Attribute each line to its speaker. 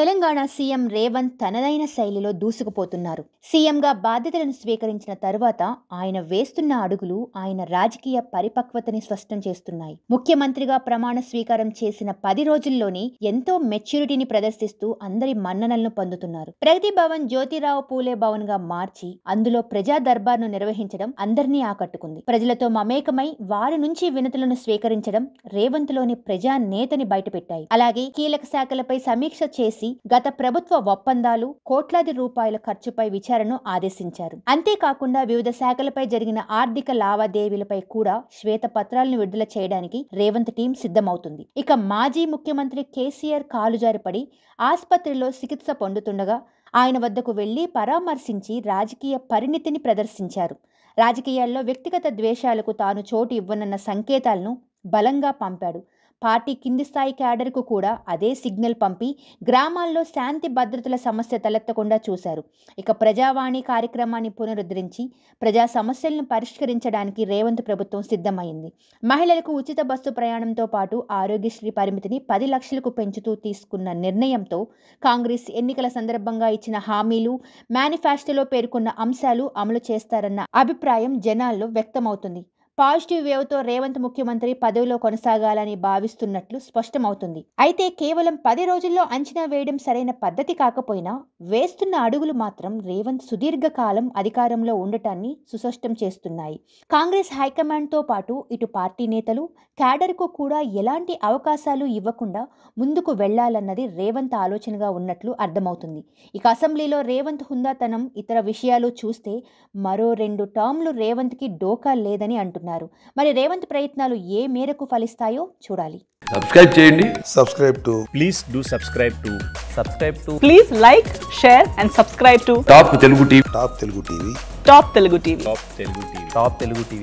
Speaker 1: Telangana CM Revanth తనదైన శైలిలో దూసుకుపోతున్నారు. సీఎంగా బాధ్యతలను స్వీకరించిన తరువాత ఆయన వేస్తున్న అడుగులు ఆయన రాజకీయ పరిపక్వతని స్పష్టం చేస్తున్నాయి. ముఖ్యమంత్రిగా ప్రమాణ స్వీకారం చేసిన 10 రోజుల్లోనే ఎంతో మెచ్యూరిటీని ప్రదర్శిస్తూ అందరి మన్ననలను పొందుతున్నారు. ప్రగతి భవన్ జ్యోతిరావు పూలే భవన్ గా మార్చి అందులో ప్రజా దర్బార్ను నిర్వహించడం అందరినీ ఆకట్టుకుంది. ప్రజలతో మమేకమై వారి నుంచి వినతులను స్వీకరించడం రేవంత్ లోని ప్రజా నేతని బయటపెట్టాయి. అలాగే కీలక శాఖలపై సమీక్ష చేసి గత ప్రభుత్వ ఒప్పందాలు, కోట్లాది రూపాయల ఖర్చుపై విచారణను ఆదేశించారు. అంతేకాకుండా వివిధ శాఖలపై జరిగిన ఆర్థిక లావాదేవీలపై కూడా శ్వేతపత్రాలను విడుదల చేయడానికి రేవంత్ టీం సిద్ధమవుతుంది. ఇక మాజీ ముఖ్యమంత్రి కేసీఆర్ కాలుజారిపడి ఆసుపత్రిలో చికిత్స పొందుతుండగా ఆయన వద్దకు వెళ్లి పరామర్శించి రాజకీయ పరిణితిని ప్రదర్శించారు. రాజకీయాల్లో వ్యక్తిగత ద్వేషాలకు తాను చోటు ఇవ్వనన్న సంకేతాలను బలంగా పంపాడు. పార్టీ కింది స్థాయి క్యాడర్కు కూడా అదే సిగ్నల్ పంపి గ్రామాల్లో శాంతి భద్రతల సమస్య తలెత్తకుండా చూశారు. ఇక ప్రజావాణి కార్యక్రమాన్ని పునరుద్ధరించి ప్రజా సమస్యలను పరిష్కరించడానికి రేవంత్ ప్రభుత్వం సిద్ధమైంది. మహిళలకు ఉచిత బస్సు ప్రయాణంతో పాటు ఆరోగ్యశ్రీ పరిమితిని 10 లక్షలకు పెంచుతూ తీసుకున్న నిర్ణయంతో కాంగ్రెస్ ఎన్నికల సందర్భంగా ఇచ్చిన హామీలు, మేనిఫెస్టోలో పేర్కొన్న అంశాలు అమలు చేస్తారన్న అభిప్రాయం జనాల్లో వ్యక్తమవుతుంది. పాజిటివ్ వేవ్తో రేవంత్ ముఖ్యమంత్రి పదవిలో కొనసాగాలని భావిస్తున్నట్లు స్పష్టమవుతుంది. అయితే కేవలం 10 రోజుల్లో అంచనా వేయడం సరైన పద్ధతి కాకపోయినా వేస్తున్న అడుగులు మాత్రం రేవంత్ సుదీర్ఘకాలం అధికారంలో ఉండటాన్ని సుస్పష్టం చేస్తున్నాయి. కాంగ్రెస్ హైకమాండ్తో పాటు ఇటు పార్టీ నేతలు, క్యాడర్కు కూడా ఎలాంటి అవకాశాలు ఇవ్వకుండా ముందుకు వెళ్లాలన్నది రేవంత్ ఆలోచనగా ఉన్నట్లు అర్థమవుతుంది. ఇక అసెంబ్లీలో రేవంత్ హుందాతనం, ఇతర విషయాలు చూస్తే మరో 2 టర్మ్లు రేవంత్కి డోకా లేదని అంటున్నారు. మరి రేవంత్ ప్రయత్నాలు ఏ మేరకు ఫలిస్తాయో చూడాలి.
Speaker 2: సబ్స్క్రైబ్ చేయండి.
Speaker 3: Please do subscribe to. Please like, share and subscribe to
Speaker 2: top Telugu TV.
Speaker 3: Top Telugu TV.